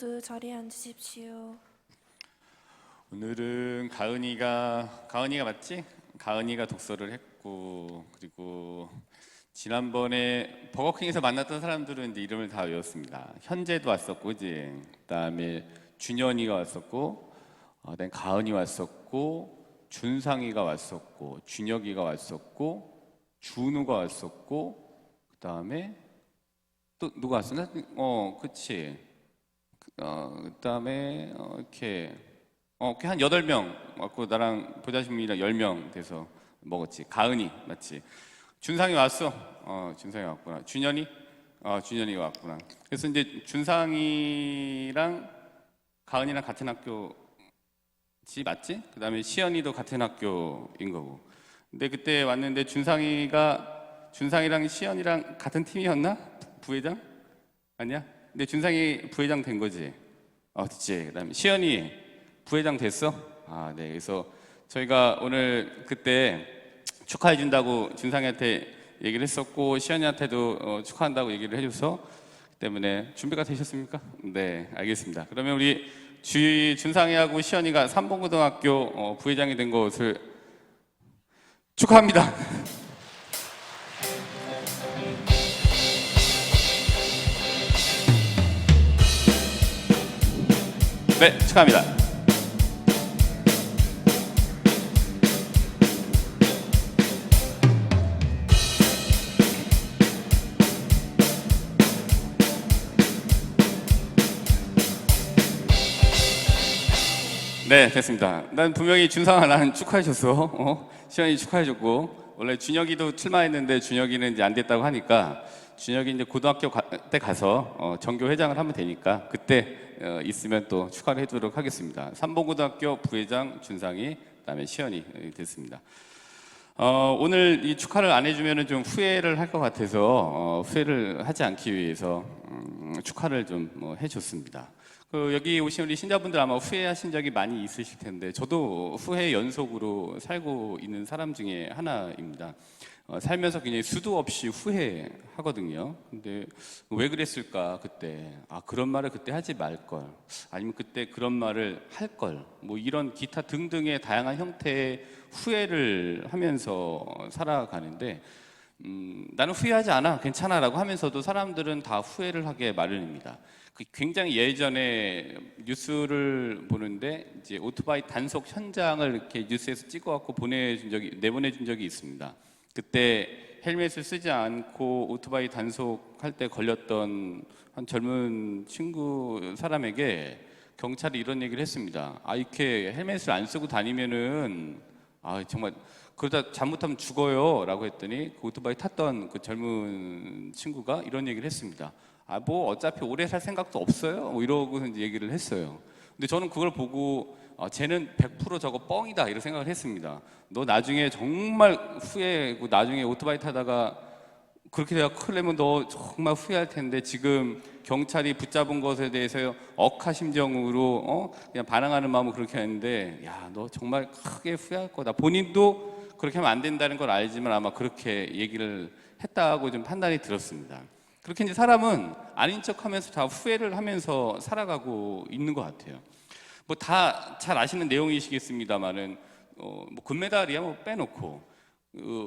모두 자리에 앉으십시오. 오늘은 가은이가 맞지? 가은이가 독서를 했고, 그리고 지난번에 버거킹에서 만났던 사람들은 이제 이름을 다 외웠습니다. 현재도 왔었고, 이제 그다음에 준현이가 왔었고, 그다음에 가은이 왔었고, 준상이가 왔었고, 준혁이가 왔었고, 준우가 왔었고, 그다음에 또 누가 왔었나? 그치. 그다음에 이렇게 한 8명 왔고, 나랑 보자신분이랑 10명 돼서 먹었지. 가은이 맞지? 준상이 왔어. 준상이 왔구나. 준현이? 준현이가 왔구나. 그래서 이제 준상이랑 가은이랑 같은 학교지, 맞지? 그다음에 시연이도 같은 학교인 거고. 근데 그때 왔는데 준상이랑 시연이랑 같은 팀이었나? 부회장? 아니야? 근데 준상이 부회장 된 거지. 됐지. 그다음에 시연이 부회장 됐어? 네. 그래서 저희가 오늘 그때 축하해 준다고 준상이한테 얘기를 했었고, 시연이한테도 축하한다고 얘기를 해줘서, 때문에 준비가 되셨습니까? 네, 알겠습니다. 그러면 우리 준상이하고 시연이가 삼봉고등학교 부회장이 된 것을 축하합니다. 네, 축하합니다. 네, 됐습니다. 난 분명히 나는 축하해줬어. 시연이 축하해줬고, 원래 준혁이도 출마했는데 준혁이는 이제 안 됐다고 하니까, 준혁이 이제 고등학교 때 가서 전교 회장을 하면 되니까 그때 있으면 또 축하를 해주도록 하겠습니다. 삼봉고등학교 부회장 준상이, 그다음에 시연이 됐습니다. 오늘 이 축하를 안 해주면 좀 후회를 할 것 같아서 후회를 하지 않기 위해서 축하를 좀 해줬습니다. 여기 오신 우리 신자분들 아마 후회하신 적이 많이 있으실 텐데, 저도 후회 연속으로 살고 있는 사람 중에 하나입니다. 살면서 굉장히 수도 없이 후회하거든요. 근데 왜 그랬을까 그때? 그런 말을 그때 하지 말걸, 아니면 그때 그런 말을 할걸, 뭐 이런 기타 등등의 다양한 형태의 후회를 하면서 살아가는데, 나는 후회하지 않아, 괜찮아 라고 하면서도 사람들은 다 후회를 하게 마련입니다. 굉장히 예전에 뉴스를 보는데, 이제 오토바이 단속 현장을 이렇게 뉴스에서 찍어갖고 내보내준 적이 있습니다. 그때 헬멧을 쓰지 않고 오토바이 단속할 때 걸렸던 한 젊은 사람에게 경찰이 이런 얘기를 했습니다. 이렇게 헬멧을 안 쓰고 다니면은 정말 그러다 잘못하면 죽어요 라고 했더니, 그 오토바이 탔던 그 젊은 친구가 이런 얘기를 했습니다. 뭐 어차피 오래 살 생각도 없어요, 뭐 이러고 이제 얘기를 했어요. 근데 저는 그걸 보고 쟤는 100% 저거 뻥이다 이런 생각을 했습니다. 너 나중에 정말 후회하고, 나중에 오토바이 타다가 그렇게 내가 큰일 내면 너 정말 후회할 텐데, 지금 경찰이 붙잡은 것에 대해서 억하심정으로 그냥 반항하는 마음으로 그렇게 했는데, 야, 너 정말 크게 후회할 거다. 본인도 그렇게 하면 안 된다는 걸 알지만 아마 그렇게 얘기를 했다고 좀 판단이 들었습니다. 그렇게 이제 사람은 아닌 척하면서 다 후회를 하면서 살아가고 있는 것 같아요. 뭐 다 잘 아시는 내용이시겠습니다만은, 뭐 금메달이야 뭐 빼놓고,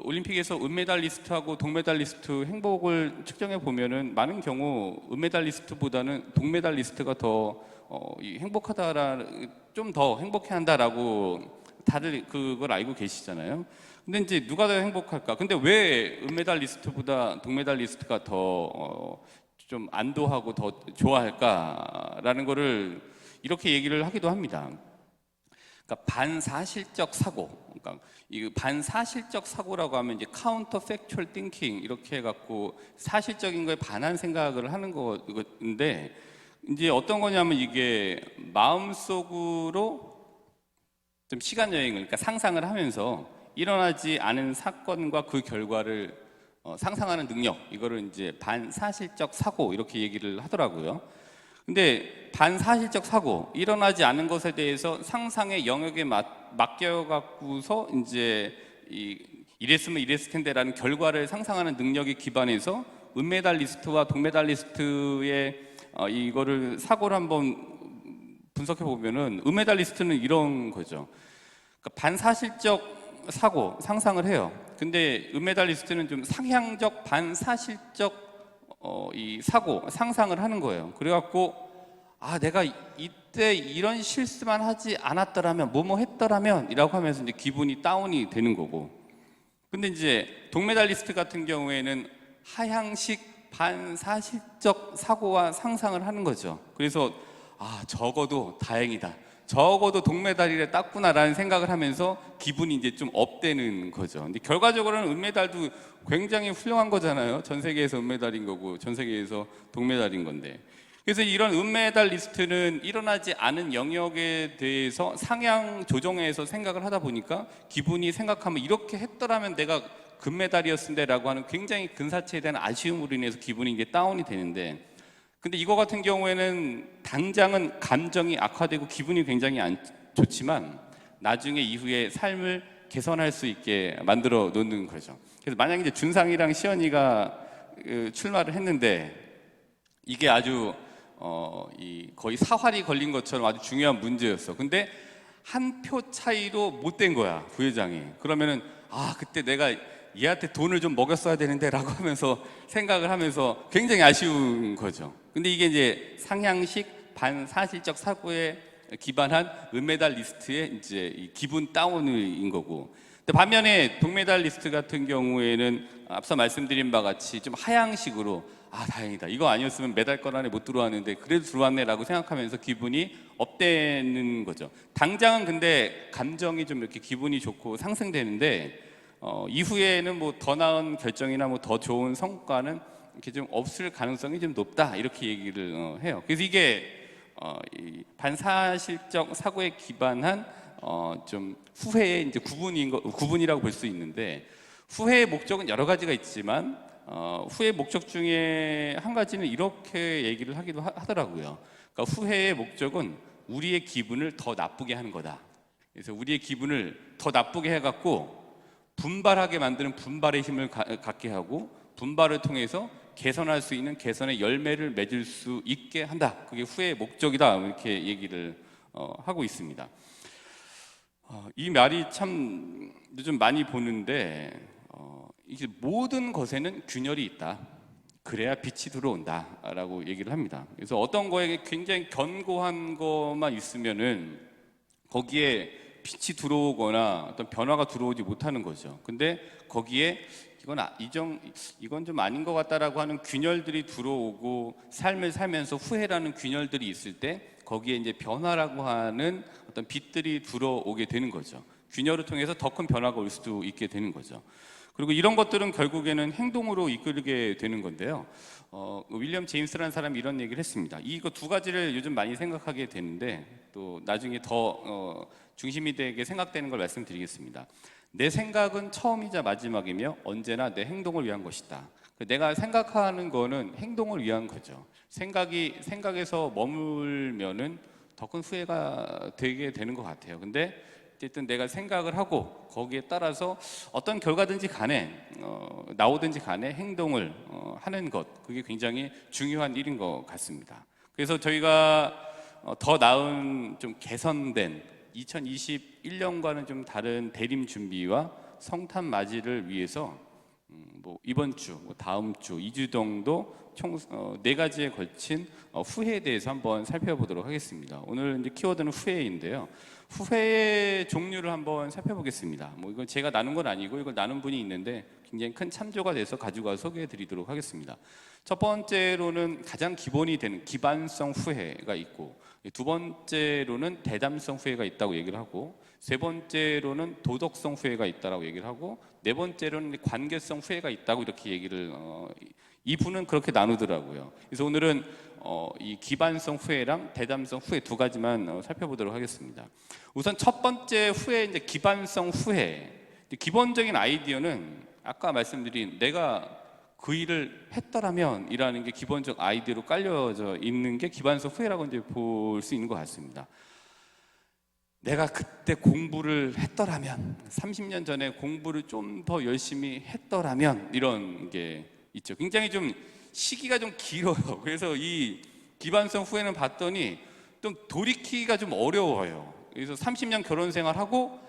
올림픽에서 은메달리스트하고 동메달리스트 행복을 측정해 보면은 많은 경우 은메달리스트보다는 동메달리스트가 더 좀 더 행복해한다라고 다들 그걸 알고 계시잖아요. 근데 이제 누가 더 행복할까? 근데 왜 은메달리스트보다 동메달리스트가 더 좀 안도하고 더 좋아할까라는 거를 이렇게 얘기를 하기도 합니다. 그러니까 반사실적 사고, 그러니까 이 반사실적 사고라고 하면 이제 카운터 팩츄얼 띵킹 이렇게 해갖고 사실적인 거에 반한 생각을 하는 건데, 이제 어떤 거냐면, 이게 마음속으로 좀 시간 여행을, 그러니까 상상을 하면서 일어나지 않은 사건과 그 결과를 상상하는 능력, 이거를 이제 반사실적 사고 이렇게 얘기를 하더라고요. 근데 반사실적 사고, 일어나지 않은 것에 대해서 상상의 영역에 맡겨갖고서 이제 이랬으면 이랬을 텐데라는 결과를 상상하는 능력에 기반해서 은메달리스트와 동메달리스트의 이거를 사고를 한번 분석해 보면은 은메달리스트는 이런 거죠. 그러니까 반사실적 사고 상상을 해요. 근데 은메달리스트는 좀 상향적 반사실적 이 사고 상상을 하는 거예요. 그래갖고 내가 이때 이런 실수만 하지 않았더라면 뭐뭐 했더라면 이라고 하면서 이제 기분이 다운이 되는 거고, 근데 이제 동메달리스트 같은 경우에는 하향식 반사실적 사고와 상상을 하는 거죠. 그래서 적어도 다행이다, 적어도 동메달이래 땄구나라는 생각을 하면서 기분이 이제 좀 업되는 거죠. 근데 결과적으로는 은메달도 굉장히 훌륭한 거잖아요. 전 세계에서 은메달인 거고 전 세계에서 동메달인 건데. 그래서 이런 은메달 리스트는 일어나지 않은 영역에 대해서 상향 조정해서 생각을 하다 보니까 기분이 생각하면 이렇게 했더라면 내가 금메달이었을 라고 하는 굉장히 근사치에 대한 아쉬움으로 인해서 기분이 이제 다운이 되는데, 근데 이거 같은 경우에는 당장은 감정이 악화되고 기분이 굉장히 안 좋지만 나중에 이후에 삶을 개선할 수 있게 만들어 놓는 거죠. 그래서 만약에 이제 준상이랑 시연이가 출마를 했는데 이게 아주 거의 사활이 걸린 것처럼 아주 중요한 문제였어. 근데 한 표 차이로 못 된 거야, 부회장이. 그러면은 그때 내가 얘한테 돈을 좀 먹였어야 되는데 라고 하면서 생각을 하면서 굉장히 아쉬운 거죠. 근데 이게 이제 상향식 반사실적 사고에 기반한 은메달 리스트의 이제 이 기분 다운인 거고, 근데 반면에 동메달 리스트 같은 경우에는 앞서 말씀드린 바 같이 좀 하향식으로 다행이다, 이거 아니었으면 메달권 안에 못 들어왔는데 그래도 들어왔네 라고 생각하면서 기분이 업되는 거죠. 당장은 근데 감정이 좀 이렇게 기분이 좋고 상승되는데 이후에는 뭐 더 나은 결정이나 뭐 더 좋은 성과는 이렇게 좀 없을 가능성이 좀 높다, 이렇게 얘기를 해요. 그래서 이게 이 반사실적 사고에 기반한 좀 후회의 이제 구분이라고 볼 수 있는데, 후회의 목적은 여러 가지가 있지만 후회의 목적 중에 한 가지는 이렇게 얘기를 하기도 하더라고요. 그러니까 후회의 목적은 우리의 기분을 더 나쁘게 하는 거다. 그래서 우리의 기분을 더 나쁘게 해갖고 분발하게 만드는 분발의 힘을 갖게 하고, 분발을 통해서 개선할 수 있는 개선의 열매를 맺을 수 있게 한다. 그게 후회의 목적이다, 이렇게 얘기를 하고 있습니다. 이 말이 참 요즘 많이 보는데 이게 모든 것에는 균열이 있다, 그래야 빛이 들어온다 라고 얘기를 합니다. 그래서 어떤 거에 굉장히 견고한 것만 있으면은 거기에 빛이 들어오거나 어떤 변화가 들어오지 못하는 거죠. 근데 거기에 이건 좀 아닌 것 같다라고 하는 균열들이 들어오고 삶을 살면서 후회라는 균열들이 있을 때 거기에 이제 변화라고 하는 어떤 빛들이 들어오게 되는 거죠. 균열을 통해서 더 큰 변화가 올 수도 있게 되는 거죠. 그리고 이런 것들은 결국에는 행동으로 이끌게 되는 건데요. 윌리엄 제임스라는 사람이 이런 얘기를 했습니다. 이거 두 가지를 요즘 많이 생각하게 되는데 또 나중에 더 중심이 되게 생각되는 걸 말씀드리겠습니다. 내 생각은 처음이자 마지막이며 언제나 내 행동을 위한 것이다. 내가 생각하는 거는 행동을 위한 거죠. 생각에서 머물면은 더 큰 후회가 되게 되는 것 같아요. 근데 어쨌든 내가 생각을 하고 거기에 따라서 어떤 결과든지 간에 나오든지 간에 행동을 하는 것, 그게 굉장히 중요한 일인 것 같습니다. 그래서 저희가 더 나은 좀 개선된 2021년과는 좀 다른 대림 준비와 성탄 맞이를 위해서 이번 주, 다음 주, 2주 정도 총 4가지에 걸친 후회에 대해서 한번 살펴보도록 하겠습니다. 오늘 이제 키워드는 후회인데요. 후회의 종류를 한번 살펴보겠습니다. 이건 제가 나눈 건 아니고 이걸 나눈 분이 있는데 굉장히 큰 참조가 돼서 가지고 와서 소개해 드리도록 하겠습니다. 첫 번째로는 가장 기본이 되는 기반성 후회가 있고, 두 번째로는 대담성 후회가 있다고 얘기를 하고, 세 번째로는 도덕성 후회가 있다고 얘기를 하고, 네 번째로는 관계성 후회가 있다고 이렇게 얘기를 이 분은 그렇게 나누더라고요. 그래서 오늘은 이 기반성 후회랑 대담성 후회 두 가지만 살펴보도록 하겠습니다. 우선 첫 번째 후회, 이제 기반성 후회. 기본적인 아이디어는 아까 말씀드린 내가 그 일을 했더라면 이라는 게 기본적 아이디어로 깔려져 있는 게 기반성 후회라고 이제 볼 수 있는 것 같습니다. 내가 그때 공부를 했더라면, 30년 전에 공부를 좀 더 열심히 했더라면, 이런 게 있죠. 굉장히 좀 시기가 좀 길어요. 그래서 이 기반성 후회는 봤더니 좀 돌이키기가 좀 어려워요. 그래서 30년 결혼 생활하고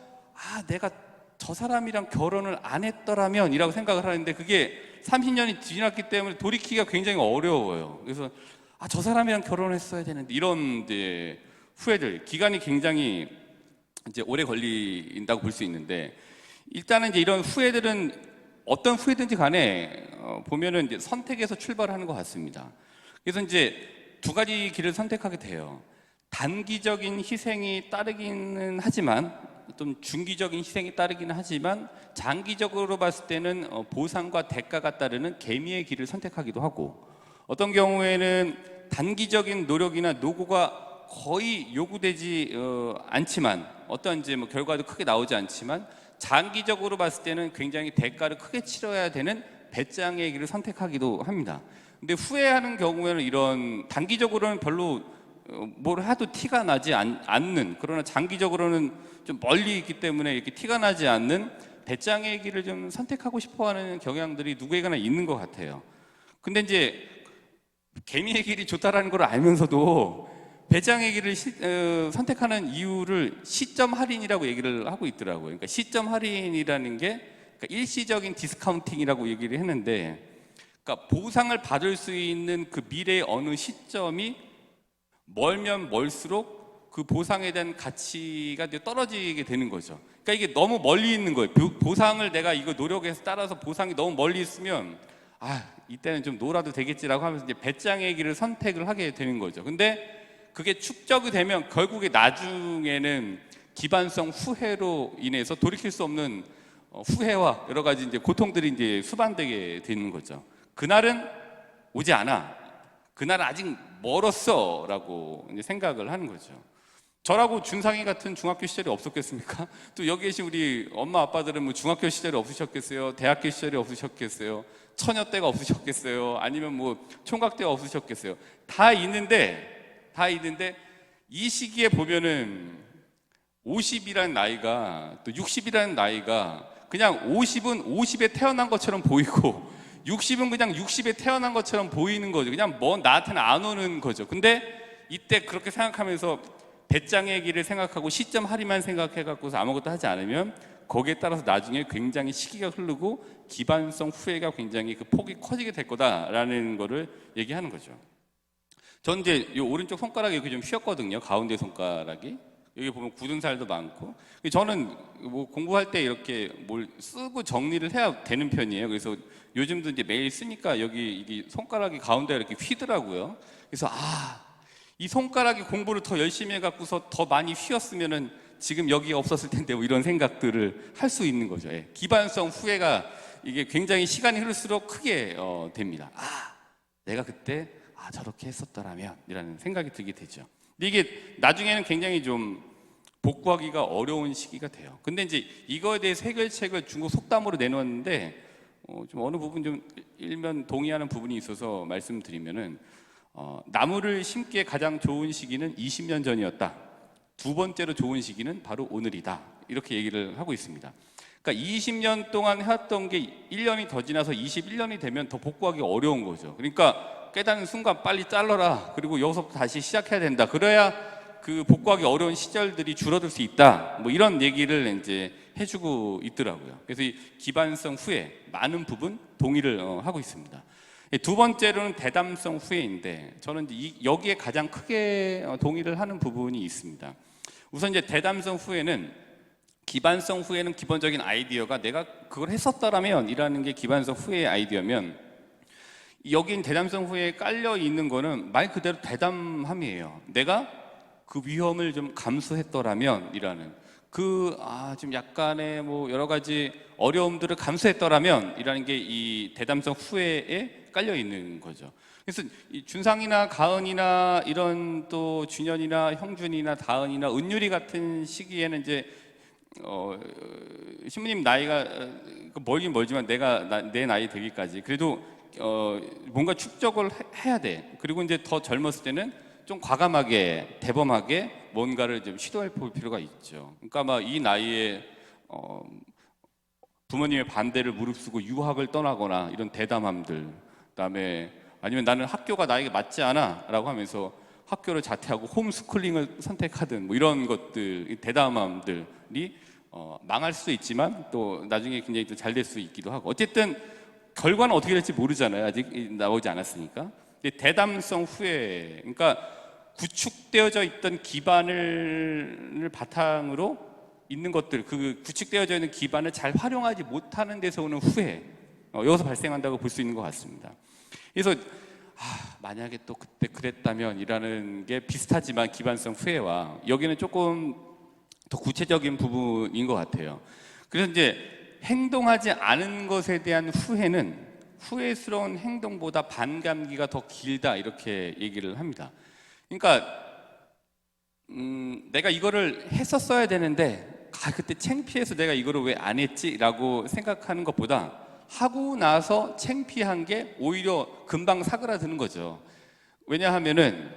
내가 저 사람이랑 결혼을 안 했더라면 이라고 생각을 하는데 그게 30년이 지났기 때문에 돌이키기가 굉장히 어려워요. 그래서 저 사람이랑 결혼을 했어야 되는데 이런 이제 후회들, 기간이 굉장히 이제 오래 걸린다고 볼 수 있는데, 일단은 이제 이런 후회들은 어떤 후회든지 간에 보면은 이제 선택에서 출발하는 것 같습니다. 그래서 이제 두 가지 길을 선택하게 돼요. 단기적인 희생이 따르기는 하지만, 좀 중기적인 희생이 따르기는 하지만, 장기적으로 봤을 때는 보상과 대가가 따르는 계미의 길을 선택하기도 하고, 어떤 경우에는 단기적인 노력이나 노고가 거의 요구되지 않지만, 어떤 이제 뭐 결과도 크게 나오지 않지만, 장기적으로 봤을 때는 굉장히 대가를 크게 치러야 되는 배짱의 길을 선택하기도 합니다. 근데 후회하는 경우에는 이런 단기적으로는 별로 뭘 해도 티가 나지 않는, 그러나 장기적으로는 좀 멀리 있기 때문에 이렇게 티가 나지 않는 배짱의 길을 좀 선택하고 싶어하는 경향들이 누구에게나 있는 것 같아요. 근데 이제 개미의 길이 좋다라는 걸 알면서도 배짱의 길을 선택하는 이유를 시점 할인이라고 얘기를 하고 있더라고요. 그러니까 시점 할인이라는 게 그러니까 일시적인 디스카운팅이라고 얘기를 했는데, 그러니까 보상을 받을 수 있는 그 미래의 어느 시점이 멀면 멀수록 그 보상에 대한 가치가 떨어지게 되는 거죠. 그러니까 이게 너무 멀리 있는 거예요. 보상을 내가 이거 노력해서 따라서 보상이 너무 멀리 있으면 이때는 좀 놀아도 되겠지라고 하면서 이제 배짱의 길을 선택을 하게 되는 거죠. 근데 그게 축적이 되면 결국에 나중에는 기반성 후회로 인해서 돌이킬 수 없는 후회와 여러 가지 이제 고통들이 이제 수반되게 되는 거죠. 그날은 오지 않아. 그날은 아직 멀었어라고 이제 생각을 하는 거죠. 저라고 준상이 같은 중학교 시절이 없었겠습니까? 또 여기 계신 우리 엄마 아빠들은 뭐 중학교 시절이 없으셨겠어요? 대학교 시절이 없으셨겠어요? 처녀 때가 없으셨겠어요? 아니면 뭐 총각 때가 없으셨겠어요? 다 있는데 이 시기에 보면은 50이라는 나이가 또 60이라는 나이가 그냥 50은 50에 태어난 것처럼 보이고 60은 그냥 60에 태어난 것처럼 보이는 거죠. 그냥 뭐 나한테는 안 오는 거죠. 근데 이때 그렇게 생각하면서 배짱의 길을 생각하고 시점 할인만 생각해갖고서 아무것도 하지 않으면 거기에 따라서 나중에 굉장히 시기가 흐르고 기반성 후회가 굉장히 그 폭이 커지게 될 거다라는 거를 얘기하는 거죠. 전 이제 이 오른쪽 손가락이 여기 좀 휘었거든요. 가운데 손가락이. 여기 보면 굳은 살도 많고. 저는 뭐 공부할 때 이렇게 뭘 쓰고 정리를 해야 되는 편이에요. 그래서 요즘도 이제 매일 쓰니까 여기 이게 손가락이 가운데 이렇게 휘더라고요. 그래서 이 손가락이 공부를 더 열심히 해갖고서 더 많이 휘었으면은 지금 여기가 없었을 텐데 뭐 이런 생각들을 할 수 있는 거죠. 예. 기반성 후회가 이게 굉장히 시간이 흐를수록 크게 됩니다. 내가 그때 저렇게 했었더라면 이라는 생각이 들게 되죠. 근데 이게 나중에는 굉장히 좀 복구하기가 어려운 시기가 돼요. 근데 이제 이거에 대해서 해결책을 중국 속담으로 내놓았는데 좀 어느 부분 좀 일면 동의하는 부분이 있어서 말씀드리면은 나무를 심기에 가장 좋은 시기는 20년 전이었다. 두 번째로 좋은 시기는 바로 오늘이다. 이렇게 얘기를 하고 있습니다. 그러니까 20년 동안 해왔던 게 1년이 더 지나서 21년이 되면 더 복구하기 어려운 거죠. 그러니까 깨닫는 순간 빨리 잘라라. 그리고 여기서부터 다시 시작해야 된다. 그래야 그 복구하기 어려운 시절들이 줄어들 수 있다. 뭐 이런 얘기를 이제 해주고 있더라고요. 그래서 이 기반성 후회 많은 부분 동의를 하고 있습니다. 두 번째로는 대담성 후회인데 저는 이제 여기에 가장 크게 동의를 하는 부분이 있습니다. 우선 이제 대담성 후회는 기반성 후회는 기본적인 아이디어가 내가 그걸 했었더라면 이라는 게 기반성 후회의 아이디어면 여긴 대담성 후회에 깔려 있는 거는 말 그대로 대담함이에요. 내가 그 위험을 좀 감수했더라면 이라는 좀 약간의 뭐 여러 가지 어려움들을 감수했더라면 이라는 게 이 대담성 후회에 깔려 있는 거죠. 그래서 이 준상이나 가은이나 이런 또 준현이나 형준이나 다은이나 은율이 같은 시기에는 이제 신부님 나이가 멀긴 멀지만 내 나이 되기까지 그래도 뭔가 축적을 해야 돼. 그리고 이제 더 젊었을 때는 좀 과감하게 대범하게 뭔가를 좀 시도해 볼 필요가 있죠. 그러니까 막 이 나이에 부모님의 반대를 무릅쓰고 유학을 떠나거나 이런 대담함들, 그다음에 아니면 나는 학교가 나에게 맞지 않아 라고 하면서 학교를 자퇴하고 홈스쿨링을 선택하든 뭐 이런 것들, 대담한 마음들이 망할 수도 있지만 또 나중에 굉장히 또 잘 될 수 있기도 하고, 어쨌든 결과는 어떻게 될지 모르잖아요. 아직 나오지 않았으니까. 근데 대담성 후회, 그러니까 구축되어져 있던 기반을 바탕으로 있는 것들, 그 구축되어져 있는 기반을 잘 활용하지 못하는 데서 오는 후회, 여기서 발생한다고 볼 수 있는 것 같습니다. 그래서 만약에 또 그때 그랬다면 이라는 게 비슷하지만 기반성 후회와 여기는 조금 더 구체적인 부분인 것 같아요. 그래서 이제 행동하지 않은 것에 대한 후회는 후회스러운 행동보다 반감기가 더 길다, 이렇게 얘기를 합니다. 그러니까 내가 이거를 했었어야 되는데 그때 창피해서 내가 이거를 왜 안 했지? 라고 생각하는 것보다 하고 나서 창피한 게 오히려 금방 사그라드는 거죠. 왜냐하면은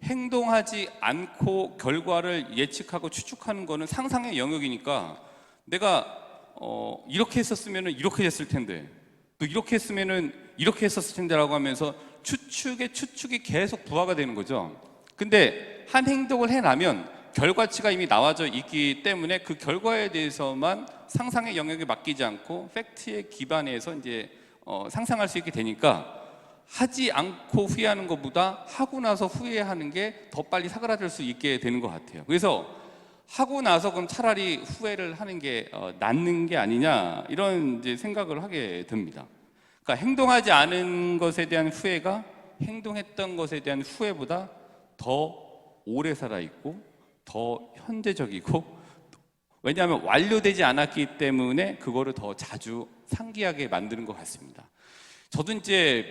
행동하지 않고 결과를 예측하고 추측하는 거는 상상의 영역이니까, 내가 이렇게 했었으면은 이렇게 됐을 텐데, 또 이렇게 했으면은 이렇게 했었을 텐데라고 하면서 추측이 계속 부하가 되는 거죠. 근데 한 행동을 해나면 결과치가 이미 나와져 있기 때문에 그 결과에 대해서만 상상의 영역에 맡기지 않고 팩트에 기반해서 이제 상상할 수 있게 되니까, 하지 않고 후회하는 것보다 하고 나서 후회하는 게 더 빨리 사그라들 수 있게 되는 것 같아요. 그래서 하고 나서 그럼 차라리 후회를 하는 게 낫는 게 아니냐, 이런 이제 생각을 하게 됩니다. 그러니까 행동하지 않은 것에 대한 후회가 행동했던 것에 대한 후회보다 더 오래 살아있고 더 현재적이고, 왜냐하면 완료되지 않았기 때문에 그거를 더 자주 상기하게 만드는 것 같습니다. 저도 이제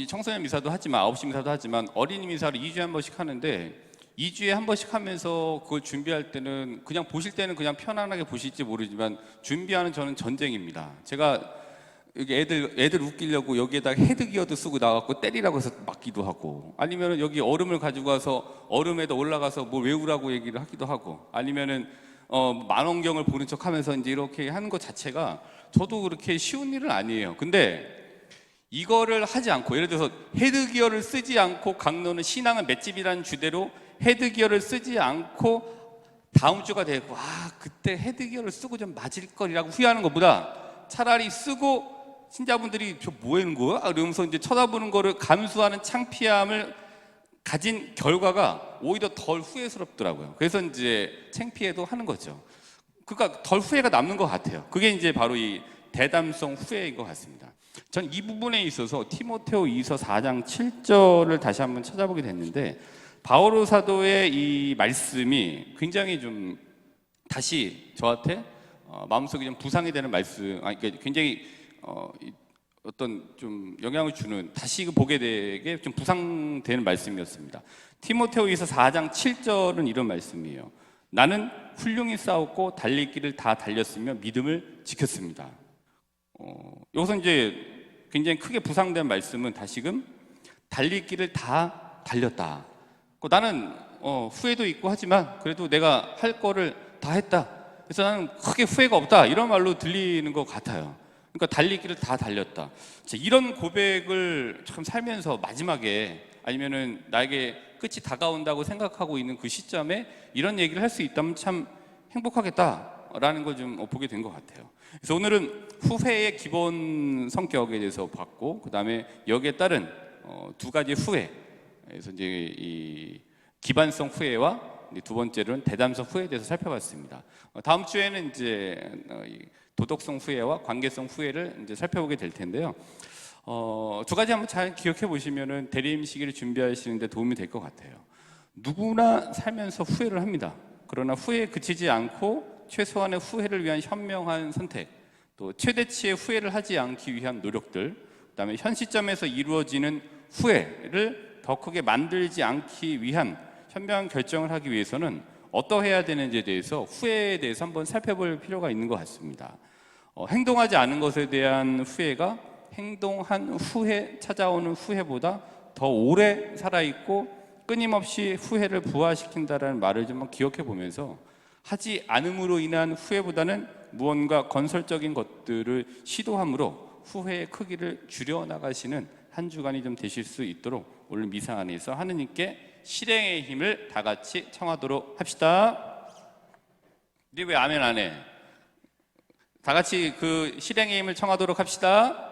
청소년 미사도 하지만 9시 미사도 하지만 어린이 미사를 2주에 한 번씩 하는데, 2주에 한 번씩 하면서 그걸 준비할 때는 그냥 보실 때는 그냥 편안하게 보실지 모르지만 준비하는 저는 전쟁입니다. 제가 여기 애들 웃기려고 여기에다가 헤드기어도 쓰고 나가고 때리라고 해서 맞기도 하고, 아니면은 여기 얼음을 가지고 와서 얼음에다 올라가서 뭘 외우라고 얘기를 하기도 하고, 아니면은 만원경을 보는 척 하면서 이제 이렇게 하는 것 자체가 저도 그렇게 쉬운 일은 아니에요. 근데 이거를 하지 않고, 예를 들어서 헤드기어를 쓰지 않고 강론은 신앙은 맷집이라는 주제로 헤드기어를 쓰지 않고 다음 주가 되고, 그때 헤드기어를 쓰고 좀 맞을 거리라고 후회하는 것보다 차라리 쓰고 신자분들이 저 뭐 하는 거야? 이러면서 이제 쳐다보는 거를 감수하는 창피함을 가진 결과가 오히려 덜 후회스럽더라고요. 그래서 이제 창피해도 하는 거죠. 그러니까 덜 후회가 남는 것 같아요. 그게 이제 바로 이 대담성 후회인 것 같습니다. 전 이 부분에 있어서 티모테오 2서 4장 7절을 다시 한번 찾아보게 됐는데, 바오로 사도의 이 말씀이 굉장히 좀 다시 저한테 마음속에 좀 부상이 되는 말씀, 그러니까 굉장히 어떤 좀 영향을 주는, 다시 보게 되게 좀 부상되는 말씀이었습니다. 티모테오에서 4장 7절은 이런 말씀이에요. 나는 훌륭히 싸웠고 달릴 길을 다 달렸으며 믿음을 지켰습니다. 여기서 이제 굉장히 크게 부상된 말씀은 다시금 달릴 길을 다 달렸다. 나는 후회도 있고 하지만 그래도 내가 할 거를 다 했다. 그래서 나는 크게 후회가 없다, 이런 말로 들리는 것 같아요. 그러니까 달릴 길을 다 달렸다. 이런 고백을 참 살면서 마지막에, 아니면은 나에게 끝이 다가온다고 생각하고 있는 그 시점에 이런 얘기를 할 수 있다면 참 행복하겠다라는 걸 좀 보게 된 것 같아요. 그래서 오늘은 후회의 기본 성격에 대해서 봤고, 그 다음에 여기에 따른 두 가지 후회, 그래서 이제 이 기반성 후회와 두 번째로는 대담성 후회에 대해서 살펴봤습니다. 다음 주에는 이제 도덕성 후회와 관계성 후회를 이제 살펴보게 될 텐데요. 두 가지 한번 잘 기억해 보시면은 대리임 시기를 준비하시는데 도움이 될 것 같아요. 누구나 살면서 후회를 합니다. 그러나 후회에 그치지 않고 최소한의 후회를 위한 현명한 선택, 또 최대치의 후회를 하지 않기 위한 노력들, 그다음에 현 시점에서 이루어지는 후회를 더 크게 만들지 않기 위한 현명한 결정을 하기 위해서는 어떠해야 되는지에 대해서, 후회에 대해서 한번 살펴볼 필요가 있는 것 같습니다. 행동하지 않은 것에 대한 후회가 행동한 후에 찾아오는 후회보다 더 오래 살아있고 끊임없이 후회를 부화시킨다는 말을 좀 기억해 보면서, 하지 않음으로 인한 후회보다는 무언가 건설적인 것들을 시도함으로 후회의 크기를 줄여 나가시는 한 주간이 좀 되실 수 있도록 오늘 미사 안에서 하느님께 실행의 힘을 다 같이 청하도록 합시다. 네 왜 아멘 안 해? 다 같이 그 실행의 힘을 청하도록 합시다.